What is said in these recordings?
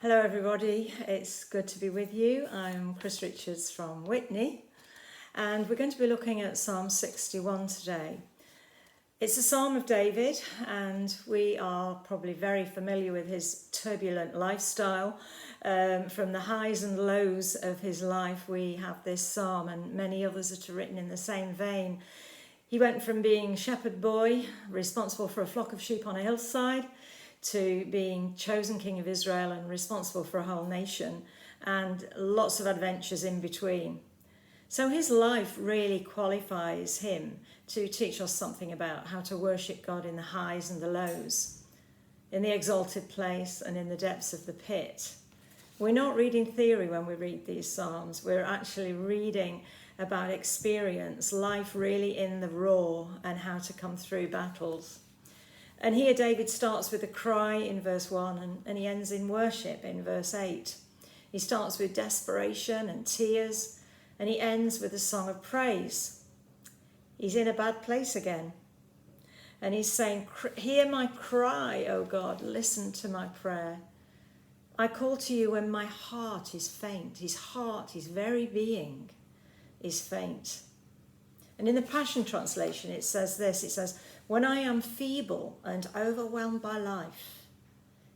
Hello everybody, it's good to be with you. I'm Chris Richards from Witney and we're going to be looking at Psalm 61 today. It's a Psalm of David and we are probably very familiar with his turbulent lifestyle. From the highs and lows of his life we have this psalm, and many others that are written in the same vein. He went from being shepherd boy responsible for a flock of sheep on a hillside to being chosen king of Israel and responsible for a whole nation, and lots of adventures in between. So his life really qualifies him to teach us something about how to worship God in the highs and the lows, in the exalted place and in the depths of the pit. We're not reading theory when we read these Psalms. We're actually reading about experience, life really in the raw, and how to come through battles. And here David starts with a cry in verse 1 and he ends in worship in verse 8. He starts with desperation and tears and he ends with a song of praise. He's in a bad place again. And he's saying, "Hear my cry, O God, listen to my prayer. I call to you when my heart is faint." His heart, his very being is faint. And in the Passion Translation it says this, it says, "When I am feeble and overwhelmed by life,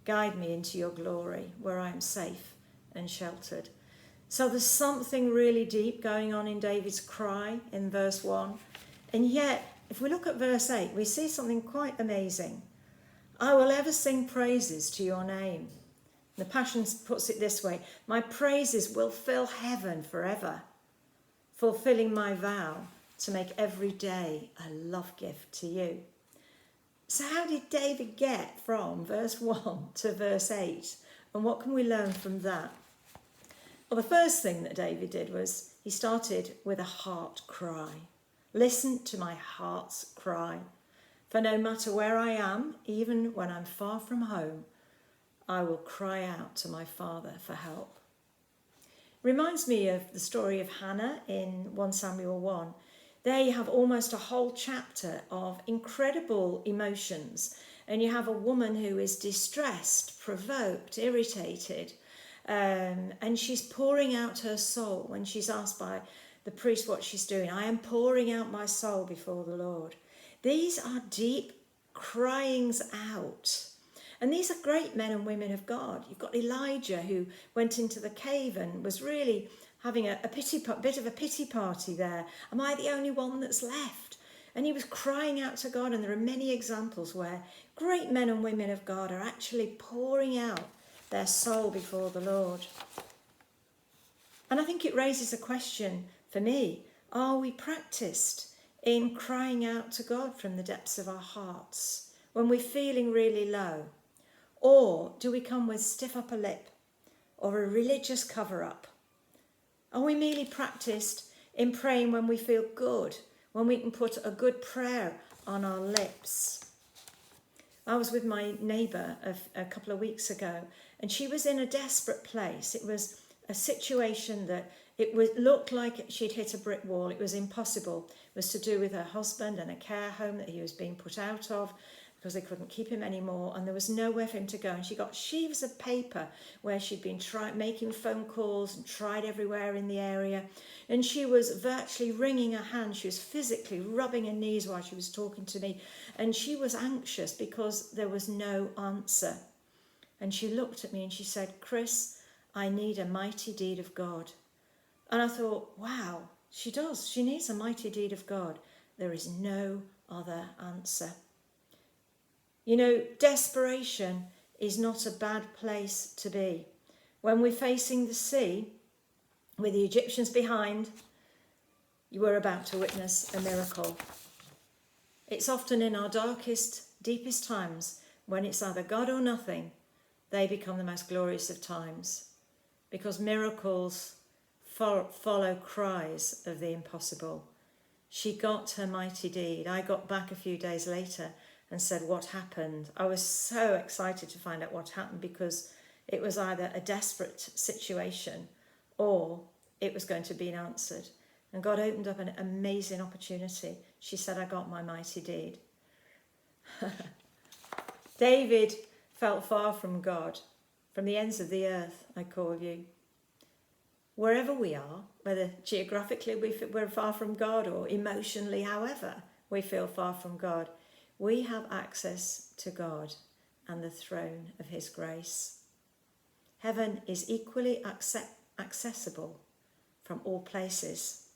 guide me into your glory where I am safe and sheltered." So there's something really deep going on in David's cry in verse 1. And yet, if we look at verse 8, we see something quite amazing. "I will ever sing praises to your name." The Passion puts it this way, "My praises will fill heaven forever, fulfilling my vow to make every day a love gift to you." So how did David get from verse 1 to verse 8? And what can we learn from that? Well, the first thing that David did was he started with a heart cry. "Listen to my heart's cry. For no matter where I am, even when I'm far from home, I will cry out to my Father for help." Reminds me of the story of Hannah in 1 Samuel 1. There you have almost a whole chapter of incredible emotions, and you have a woman who is distressed, provoked, irritated, and she's pouring out her soul when she's asked by the priest what she's doing. "I am pouring out my soul before the Lord." These are deep cryings out. And these are great men and women of God. You've got Elijah, who went into the cave and was really having a bit of a pity party there. "Am I the only one that's left?" And he was crying out to God. And there are many examples where great men and women of God are actually pouring out their soul before the Lord. And I think it raises a question for me. Are we practiced in crying out to God from the depths of our hearts when we're feeling really low? Or do we come with stiff upper lip or a religious cover-up? Are we merely practiced in praying when we feel good, when we can put a good prayer on our lips? I was with my neighbour a couple of weeks ago, and she was in a desperate place. It was a situation that looked like she'd hit a brick wall. It was impossible. It was to do with her husband and a care home that he was being put out of, because they couldn't keep him anymore, and there was nowhere for him to go. And she got sheaves of paper where she'd been making phone calls and tried everywhere in the area. And she was virtually wringing her hands. She was physically rubbing her knees while she was talking to me. And she was anxious because there was no answer. And she looked at me and she said, "Chris, I need a mighty deed of God." And I thought, wow, she does. She needs a mighty deed of God. There is no other answer. You know, desperation is not a bad place to be. When we're facing the sea, with the Egyptians behind, you are about to witness a miracle. It's often in our darkest, deepest times, when it's either God or nothing, they become the most glorious of times. Because miracles follow cries of the impossible. She got her mighty deed. I got back a few days later and said, "What happened?" I was so excited to find out what happened, because it was either a desperate situation or it was going to be answered. And God opened up an amazing opportunity. She said, "I got my mighty deed." David felt far from God. From the ends of the earth, I call you. Wherever we are, whether geographically we're far from God or emotionally, however we feel far from God, we have access to God and the throne of his grace. Heaven is equally accessible from all places.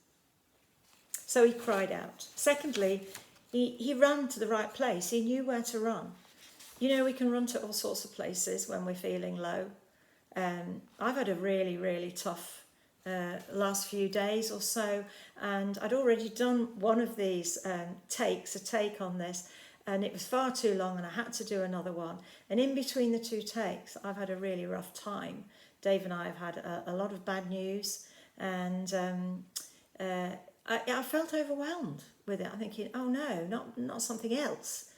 So he cried out. Secondly, he ran to the right place. He knew where to run. You know, we can run to all sorts of places when we're feeling low. I've had a really, really tough last few days or so, and I'd already done one of these a take on this, and it was far too long and I had to do another one. And in between the two takes, I've had a really rough time. Dave and I have had a lot of bad news, and I felt overwhelmed with it. I'm thinking, oh no, not something else.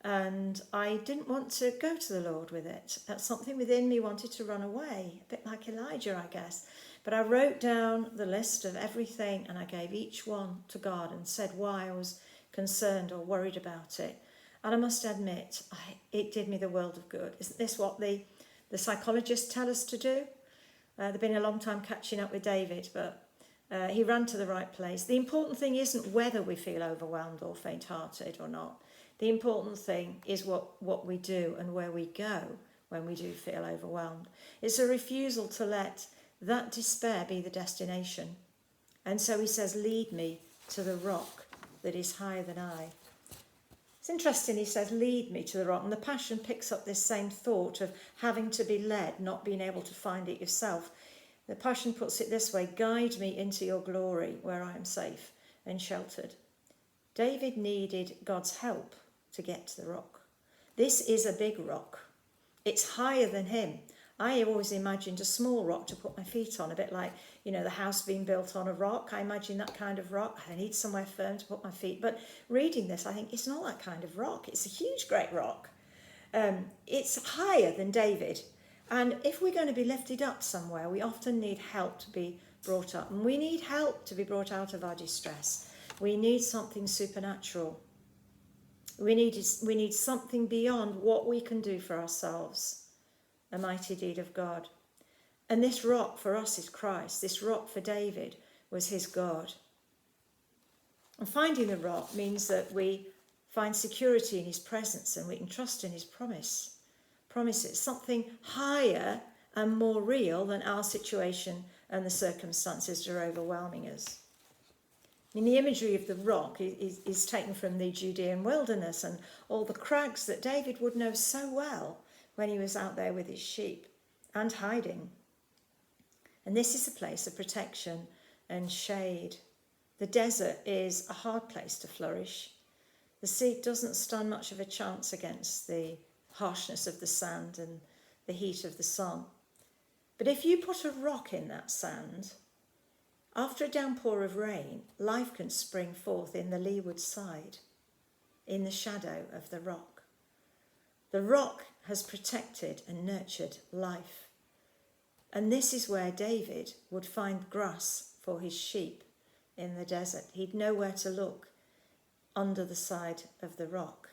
And I didn't want to go to the Lord with it. Something within me wanted to run away, a bit like Elijah, I guess. But I wrote down the list of everything and I gave each one to God and said why I was concerned or worried about it. And I must admit, it did me the world of good. Isn't this what the psychologists tell us to do? They've been a long time catching up with David, but he ran to the right place. The important thing isn't whether we feel overwhelmed or faint-hearted or not. The important thing is what we do and where we go when we do feel overwhelmed. It's a refusal to let that despair be the destination. And so he says, lead me to the rock that is higher than I. It's interesting, he says, lead me to the rock. And the Passion picks up this same thought of having to be led, not being able to find it yourself. The Passion puts it this way, guide me into your glory where I am safe and sheltered. David needed God's help to get to the rock. This is a big rock. It's higher than him. I always imagined a small rock to put my feet on, a bit like, you know, the house being built on a rock. I imagine that kind of rock. I need somewhere firm to put my feet. But reading this, I think it's not that kind of rock. It's a huge, great rock. It's higher than David. And if we're going to be lifted up somewhere, we often need help to be brought up. And we need help to be brought out of our distress. We need something supernatural. We need something beyond what we can do for ourselves, a mighty deed of God. And this rock for us is Christ. This rock for David was his God. And finding the rock means that we find security in his presence and we can trust in his promises, something higher and more real than our situation and the circumstances that are overwhelming us. I mean, the imagery of the rock is taken from the Judean wilderness and all the crags that David would know so well when he was out there with his sheep and hiding. And this is a place of protection and shade. The desert is a hard place to flourish. The seed doesn't stand much of a chance against the harshness of the sand and the heat of the sun. But if you put a rock in that sand, after a downpour of rain, life can spring forth in the leeward side, in the shadow of the rock. The rock has protected and nurtured life. And this is where David would find grass for his sheep in the desert. He'd know where to look under the side of the rock.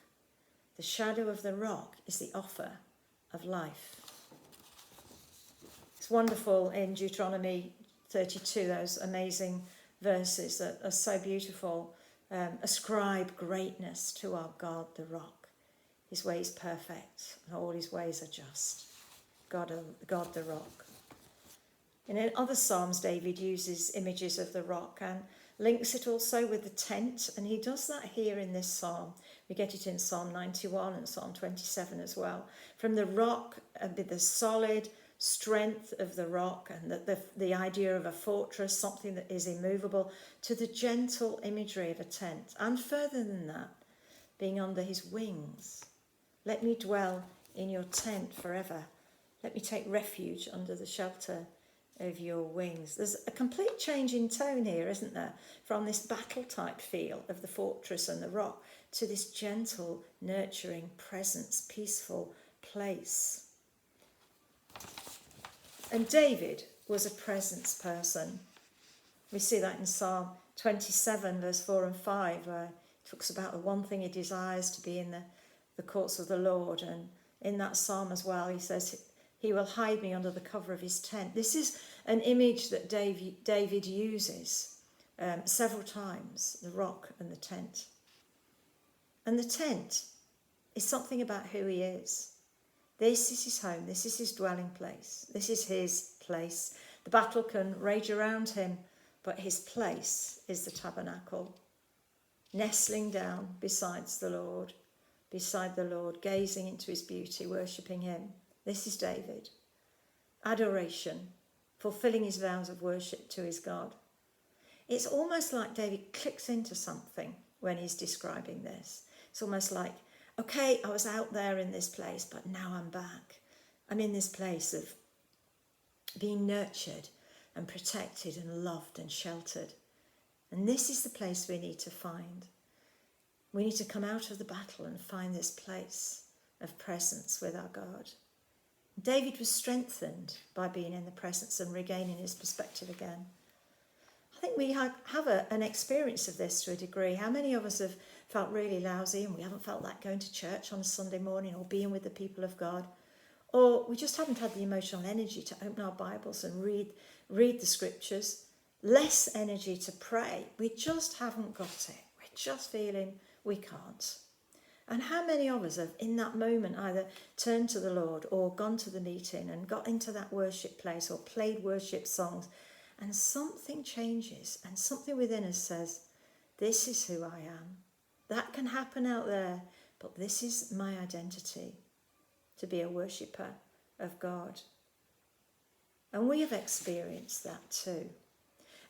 The shadow of the rock is the offer of life. It's wonderful in Deuteronomy 32, those amazing verses that are so beautiful. Ascribe greatness to our God, the rock. His way is perfect, and all his ways are just. God the rock. And in other Psalms, David uses images of the rock and links it also with the tent, and he does that here in this psalm. We get it in Psalm 91 and Psalm 27 as well. From the rock, with the solid strength of the rock and the idea of a fortress, something that is immovable, to the gentle imagery of a tent. And further than that, being under his wings. Let me dwell in your tent forever. Let me take refuge under the shelter of your wings. There's a complete change in tone here, isn't there? From this battle-type feel of the fortress and the rock to this gentle, nurturing presence, peaceful place. And David was a presence person. We see that in Psalm 27, verse 4 and 5, where it talks about the one thing he desires to be in the courts of the Lord. And in that psalm as well, he says He will hide me under the cover of his tent. This is an image that David uses several times, the rock and the tent. And the tent is something about who he is. This is his home. This is his dwelling place. This is his place. The battle can rage around him, but his place is the tabernacle, nestling down beside the Lord, gazing into his beauty, worshipping him. This is David. Adoration, fulfilling his vows of worship to his God. It's almost like David clicks into something when he's describing this. It's almost like, okay, I was out there in this place, but now I'm back. I'm in this place of being nurtured and protected and loved and sheltered. And this is the place we need to find. We need to come out of the battle and find this place of presence with our God. David was strengthened by being in the presence and regaining his perspective again. I think we have an experience of this to a degree. How many of us have felt really lousy and we haven't felt like going to church on a Sunday morning or being with the people of God? Or we just haven't had the emotional energy to open our Bibles and read the scriptures. Less energy to pray. We just haven't got it. We're just feeling we can't. And how many of us have in that moment either turned to the Lord or gone to the meeting and got into that worship place or played worship songs, and something changes and something within us says, this is who I am. That can happen out there, but this is my identity, to be a worshipper of God. And we have experienced that too.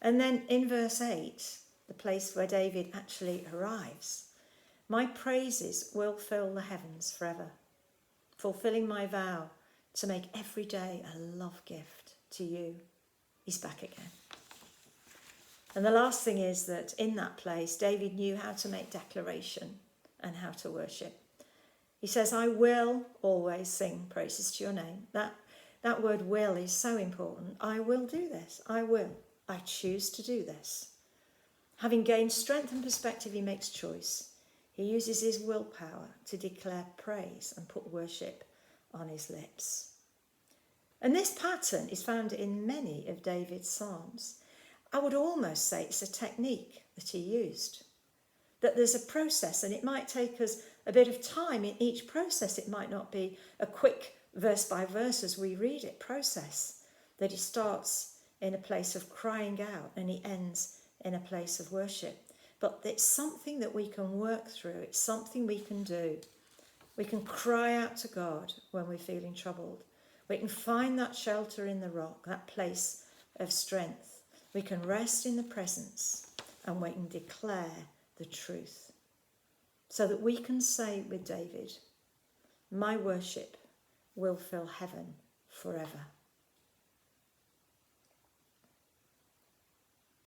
And then in verse 8, the place where David actually arrives, my praises will fill the heavens forever, fulfilling my vow to make every day a love gift to you. He's back again. And the last thing is that in that place, David knew how to make declaration and how to worship. He says, I will always sing praises to your name. That word will is so important. I will do this. I will. I choose to do this. Having gained strength and perspective, he makes choice. He uses his willpower to declare praise and put worship on his lips. And this pattern is found in many of David's psalms. I would almost say it's a technique that he used. That there's a process, and it might take us a bit of time in each process. It might not be a quick verse by verse as we read it process. That he starts in a place of crying out and he ends in a place of worship. But it's something that we can work through. It's something we can do. We can cry out to God when we're feeling troubled. We can find that shelter in the rock, that place of strength. We can rest in the presence and we can declare the truth. So that we can say with David, my worship will fill heaven forever.